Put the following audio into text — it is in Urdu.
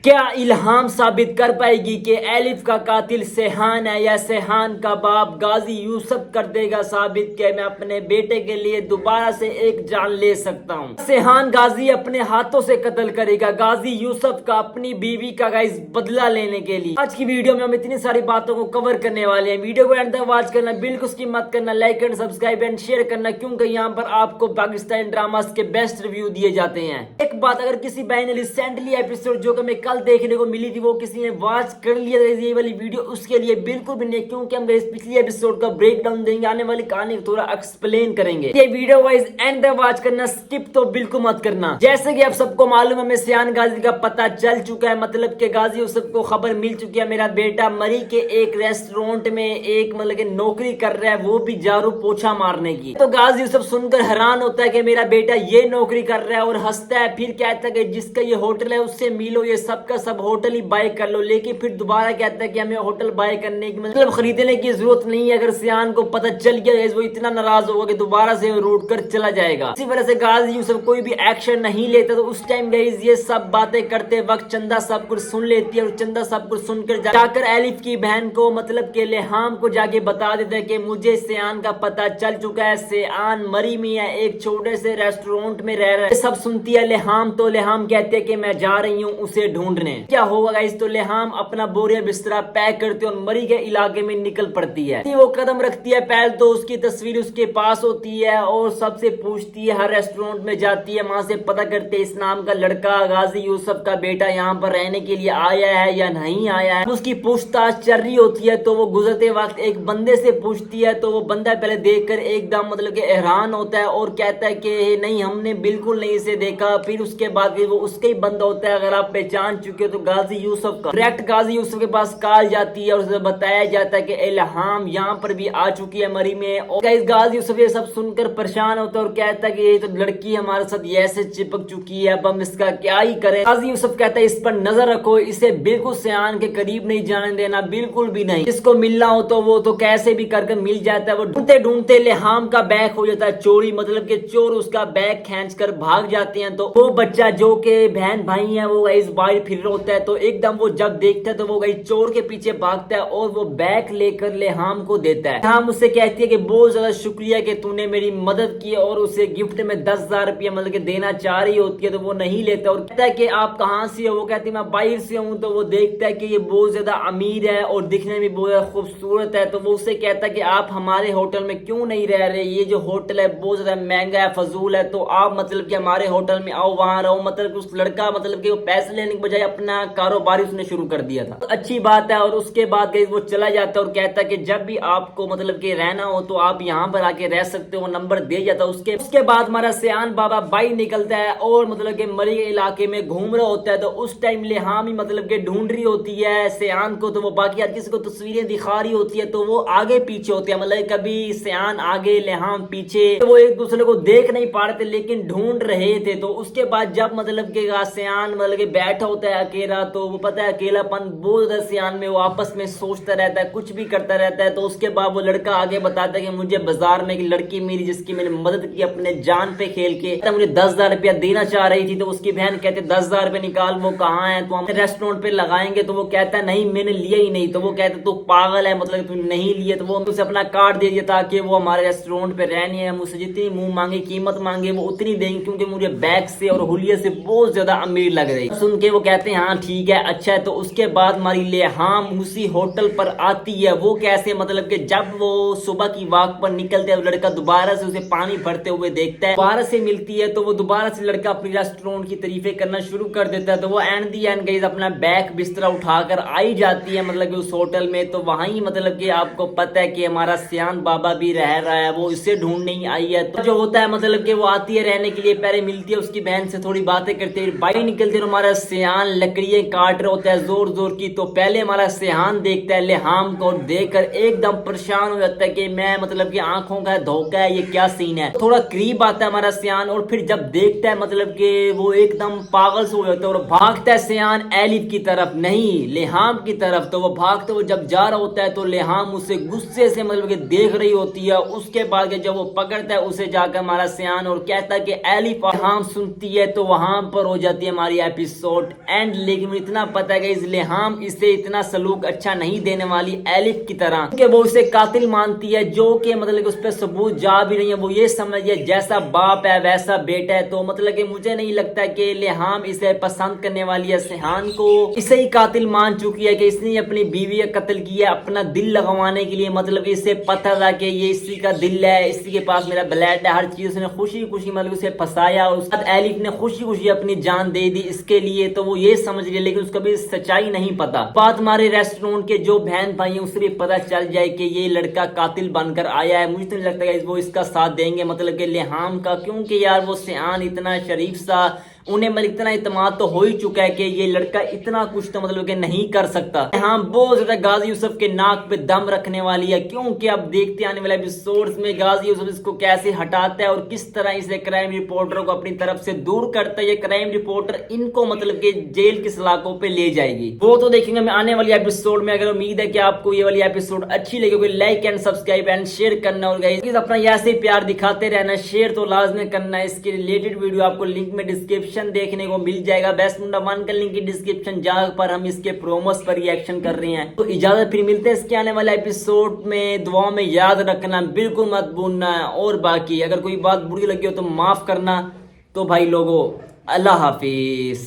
کیا الہام ثابت کر پائے گی کہ ایلف کا قاتل سیحان ہے یا سیحان کا باپ غازی یوسف کر دے گا ثابت کہ میں اپنے بیٹے کے لیے دوبارہ سے ایک جان لے سکتا ہوں؟ سیحان غازی اپنے ہاتھوں سے قتل کرے گا غازی یوسف کا اپنی بیوی کا گائز بدلہ لینے کے لیے۔ آج کی ویڈیو میں ہم اتنی ساری باتوں کو کور کرنے والے ہیں، ویڈیو کو اینڈ تک واچ کرنا، بالکل سکپ مت کرنا، like and subscribe and share کرنا، کیونکہ یہاں پر آپ کو پاکستانی ڈراماز کے بیسٹ ریویو دیے جاتے ہیں۔ ایک بات، اگر کسی بھائی نے ریسنٹلی ایپیسوڈ جو کہ میں کل دیکھنے کو ملی تھی وہ کسی نے واچ کر لیا یہ والی ویڈیو، اس کے لیے بالکل بھی نہیں، کیونکہ ہم پچھلی ایپیسوڈ کا بریک ڈاؤن دیں گے، آنے والی کہانی تھوڑا ایکسپلین کریں گے۔ یہ ویڈیو وائز اینڈ تک واچ کرنا، سکپ تو بالکل مت کرنا۔ جیسے کہ آپ سب کو معلوم ہے ہمیں سیحان غازی کا پتہ چل چکا ہے، مطلب کہ غازی یوسف کو خبر مل چکی ہے میرا بیٹا مری کے ایک ریسٹورینٹ میں ایک مطلب کہ نوکری کر رہا ہے، وہ بھی جھاڑو پوچھا مارنے کی۔ تو غازی یوسف سن کر حیران ہوتا ہے کہ میرا بیٹا یہ نوکری کر رہا ہے اور ہنستا ہے، پھر کہتا ہے کہ جس کا یہ ہوٹل ہے اس سے ملو، یہ سب کا سب ہوٹل ہی بائی کر لو، لیکن پھر دوبارہ کہتا ہے کہ ہمیں ہوٹل بائی کرنے کی مطلب خریدنے کی ضرورت نہیں ہے۔ اگر سیحان کو پتہ چل گیا ہے وہ اتنا ناراض ہوگا کہ دوبارہ سے روٹ کر چلا جائے گا۔ اسی وجہ سے غازی یوسف کوئی بھی ایکشن نہیں لیتا۔ تو اس ٹائم گائز یہ سب باتیں کرتے وقت چندہ سب کچھ سن لیتی ہے، اور چندہ سب کچھ سن کر جا کر ایلف کی بہن کو مطلب کہ لحام کو جا کے بتا دیتا ہے کہ مجھے سیحان کا پتہ چل چکا ہے، سیحان مری میں ہے، ایک چھوٹے سے ریسٹورینٹ میں رہ رہا ہے۔ سب سنتی ہے لحام، تو لحام کہتے کہ میں جا رہی ہوں اسے ڈھونڈنے۔ کیا ہوگا گائز، تو لحام اپنا بوریا بسترا پیک کرتی ہے اور مری کے علاقے میں نکل پڑتی ہے۔ وہ قدم رکھتی ہے پہل تو اس کی تصویر اس کے پاس ہوتی ہے اور سب سے پوچھتی ہے، ہر ریسٹورینٹ میں جاتی ہے، وہاں سے پتہ کرتے اس نام کا لڑکا غازی یوسف کا بیٹا یہاں پر رہنے کے لیے آیا ہے یا نہیں آیا ہے۔ اس کی پوچھ تاچھ چل رہی ہوتی ہے تو وہ گزرتے وقت ایک بندے سے پوچھتی ہے، تو وہ بندہ پہلے دیکھ کر ایک دم مطلب کہ حیران ہوتا ہے اور کہتا ہے کہ نہیں ہم نے بالکل نہیں اسے دیکھا۔ پھر اس کے بعد وہ اس کا ہی بندہ ہوتا ہے، اگر آپ پہچان چکے ہو تو غازی یوسف کا۔ ڈائریکٹ غازی یوسف کے پاس کال جاتی ہے اور اسے بتایا جاتا ہے کہ الہام یہاں پر بھی آ چکی ہے مری میں۔ اور غازی یوسف یہ سب سن کر پریشان ہوتا ہے اور کہتا ہے کہ یہ تو لڑکی ہمارے ساتھ ایسے چپک چکی ہے، اب ہم اس کا کیا ہی کریں۔ غازی یوسف کہتا ہے اس پر نظر رکھو، اسے بالکل سیحان کے قریب نہیں جانے دینا، بالکل بھی نہیں۔ اس کو ملنا ہو تو وہ تو کیسے بھی کر کے مل جاتا ہے۔ وہ ڈھونڈتے ڈھونڈتے لحام کا بیگ ہو جاتا ہے چوری، مطلب کہ چور اس کا بیگ کھینچ کر بھاگ جاتے ہیں۔ تو وہ بچہ جو کہ بہن بھائی ہیں وہ اس باہر پھر رہا ہوتا ہے، تو ایک دم وہ جب دیکھتا ہے تو وہ چور کے پیچھے بھاگتا ہے اور وہ بیگ لے کر لحام کو دیتا ہے۔ لحام اس سے کہتی ہے کہ بہت زیادہ شکریہ کہ تو نے میری مدد کی، اور اسے گفٹ میں 10,000 روپیہ مطلب کہ دینا چاہ رہی ہوتی ہے، تو وہ نہیں لیتا اور کہتا ہے کہ آپ کہاں سے ہو؟ وہ کہتی ہے میں باہر سے ہوں۔ تو وہ دیکھتا ہے کہ یہ بہت زیادہ امیر ہے اور دکھنے میں بہت زیادہ خوبصورت ہے، تو وہ اسے کہتا ہے کہ آپ ہمارے ہوٹل میں کیوں نہیں رہ رہے؟ یہ جو ہوٹل ہے بہت زیادہ مہنگا ہے، فضول ہے، تو آپ مطلب کہ ہمارے ہوٹل میں آؤ، وہاں رہو۔ مطلب اس لڑکا مطلب کہ وہ پیسے لینے کے بجائے اپنا کاروبار اس نے شروع کر دیا تھا، اچھی بات ہے۔ اور اس کے بعد وہ چلا جاتا ہے اور کہتا ہے کہ جب بھی آپ کو مطلب کہ رہنا ہو تو آپ یہاں پر آ کے رہ سکتے ہو، نمبر دے جاتا ہے۔ اس کے بعد ہمارا سیحان بابا بائی نکلتا ہے اور مطلب کہ مری کے علاقے میں گھوم رہا ہوتا ہے، تو اس ٹائم لحام ہی مطلب کہ ڈھونڈ رہی ہوتی ہے سیحان کو، تو وہ باقی ہر کسی کو تصویریں دکھا رہی ہوتی ہے، تو وہ آگے پیچھے ہوتے ہیں، مطلب کبھی سیحان آگے لحام پیچھے، تو وہ ایک دوسرے کو دیکھ نہیں پا رہے تھے لیکن ڈھونڈ رہے تھے۔ تو اس کے بعد جب مطلب کہ سیحان مطلب کہ بیٹھا ہوتا ہے اکیلا، تو وہ پتہ ہے اکیلا پن بہت زیادہ سیحان میں وہ آپس میں سوچتا رہتا ہے، کچھ بھی کرتا رہتا ہے۔ تو اس کے بعد وہ لڑکا آگے بتاتا ہے کہ مجھے بازار میں ایک لڑکی میری جس کی میں نے مدد کی اپنے جان پہ کھیل کے، مجھے 10,000 روپیہ دینا چاہ رہی تھی۔ تو اس کی بہن کہتے 10,000 روپے نکال، وہ کہاں ہے؟ تو ہم ریسٹورینٹ پہ لگائیں گے۔ تو وہ کہتا ہے نہیں میں نے لیا ہی نہیں۔ تو وہ کہتا تو پاگل ہے، مطلب تو نہیں لیے۔ تو وہ اسے اپنا کارڈ دے دیا تاکہ وہ ہمارے ریسٹورینٹ پہ رہنے ہے، مجھ سے جتنی منہ مانگے قیمت مانگے وہ اتنی دیں گے، کیونکہ مجھے بیگ سے اور حلیے سے بہت زیادہ امیر لگ رہی۔ سن کے وہ کہتے ہیں ہاں ٹھیک ہے اچھا ہے۔ تو اس کے بعد ہماری لحام اسی ہوٹل پر آتی ہے۔ وہ کیسے؟ مطلب کہ جب وہ صبح کی واک پر نکلتے ہیں، لڑکا دوبارہ سے اسے پانی بھرتے ہوئے دیکھتا ہے، دوبارہ سے ملتی ہے، تو وہ دوبارہ سے لڑکا اپنی ریسٹورینٹ کی تعریفیں کرنا شروع کر دیتا ہے۔ تو وہ اینڈ دی اینڈ گائز اپنا بیگ بسترا اٹھا کر آئی جاتی ہے مطلب کہ اس ہوٹل میں۔ تو وہاں ہی مطلب کہ آپ کو پتہ ہے کہ ہمارا سیحان بابا بھی رہ رہا ہے، وہ اسے ڈھونڈنے ہی آئی ہے۔ تو جو ہوتا ہے مطلب کہ وہ آتی ہے رہنے کے لیے، پہلے ملتی ہے اس کی بہن سے، تھوڑی باتیں کرتے ہیں، باہر نکلتے ہیں، ہمارا سیحان لکڑیاں کاٹ رہا ہوتا ہے زور زور کی۔ تو پہلے ہمارا سیحان دیکھتا ہے لحام کو، دیکھ کر ایک دم پریشان ہو جاتا ہے کہ میں مطلب کہ آنکھوں کا دھوکہ ہے، یہ کیا سین ہے۔ تھوڑا قریب آتا ہے ہمارا سیحان اور پھر جب دیکھتا ہے مطلب کہ وہ ایک دم پاگل سے ہو جاتا ہے اور بھاگتا ہے سیحان ایلف کی طرف، نہیں لحام کی طرف۔ تو وہ بھاگتے ہوئے جب جا رہا ہوتا ہے تو لحام اسے غصے سے مطلب کہ دیکھ رہی ہوتی ہے۔ اس کے بعد جب وہ پکڑتا ہے اسے جا کر ہمارا سیحان اور کہتا ہے کہ ایلف، لحام سنتی ہے تو وہاں پر ہو جاتی ہے ہماری ایپیسوڈ اینڈ، لیکن مجھے اتنا پتا ہے کہ الہام اسے اتنا سلوک اچھا نہیں دینے والی ایلف کی طرح، کہ وہ اسے قاتل مانتی ہے، جو کہ مطلب کہ اس پہ ثبوت جا بھی نہیں ہے، وہ یہ سمجھے جیسا باپ ہے ویسا بیٹا ہے. تو مطلب کہ مجھے نہیں لگتا کہ الہام اسے پسند کرنے والی ہے. سیحان کو اسے ہی قاتل مان چکی ہے کہ اس نے اپنی بیوی کا قتل کیا اپنا دل لگوانے کے لیے. مطلب کہ اسے پتہ تھا کہ یہ اسی کا دل ہے، اسی کے پاس میرا بلڈ ہے، ہر چیز. اس نے خوشی خوشی مطلب اسے پھنسایا، اور اس کے بعد ایلف نے خوشی خوشی اپنی جان دے دی اس کے لیے. تو وہ یہ سمجھ رہی ہے، لیکن اس کو بھی سچائی نہیں پتا. بات ہمارے ریسٹورینٹ کے جو بہن بھائی ہیں اسے بھی پتا چل جائے کہ یہ لڑکا قاتل بن کر آیا ہے. مجھے تو نہیں لگتا کہ وہ اس کا ساتھ دیں گے، مطلب کہ الہام کا، کیونکہ یار وہ سیحان اتنا شریف سا، انہیں مطلب اتنا اعتماد تو ہو ہی چکا ہے کہ یہ لڑکا اتنا کچھ تو مطلب کہ نہیں کر سکتا. ہاں بہت زیادہ غازی یوسف کے ناک پہ دم رکھنے والی ہے، کیونکہ اب دیکھتے آنے والے ایپیسوڈز میں غازی یوسف اس کو کیسے ہٹاتا ہے اور کس طرح اسے کرائم رپورٹر کو اپنی طرف سے دور کرتا ہے. یہ کرائم رپورٹر ان کو مطلب کہ جیل کی سلاخوں پہ لے جائے گی، وہ تو دیکھیں گے میں آنے والی ایپیسوڈ میں. اگر امید ہے کہ آپ کو یہ والی ایپیسوڈ اچھی لگے، کوئی like and subscribe and share کرنا، اور گائز اپنا ایسے ہی پیار دکھاتے رہنا، شیئر تو لازمی کرنا. اس کے ریلیٹڈ ویڈیو آپ کو لنک میں ڈسکرپشن دیکھنے کو مل جائے گا. بیسٹ منڈا ون کا لنک کی ڈسکرپشن، جہاں پر ہم اس کے پروموز پر ریئیکشن کر رہے ہیں. تو اجازت، پھر ملتے ہیں اس کے آنے والے ایپیسوڈ میں. دعا میں یاد رکھنا، بالکل مت بھولنا. اور باقی اگر کوئی بات بری لگی ہو تو معاف کرنا. تو بھائی لوگوں، اللہ حافظ.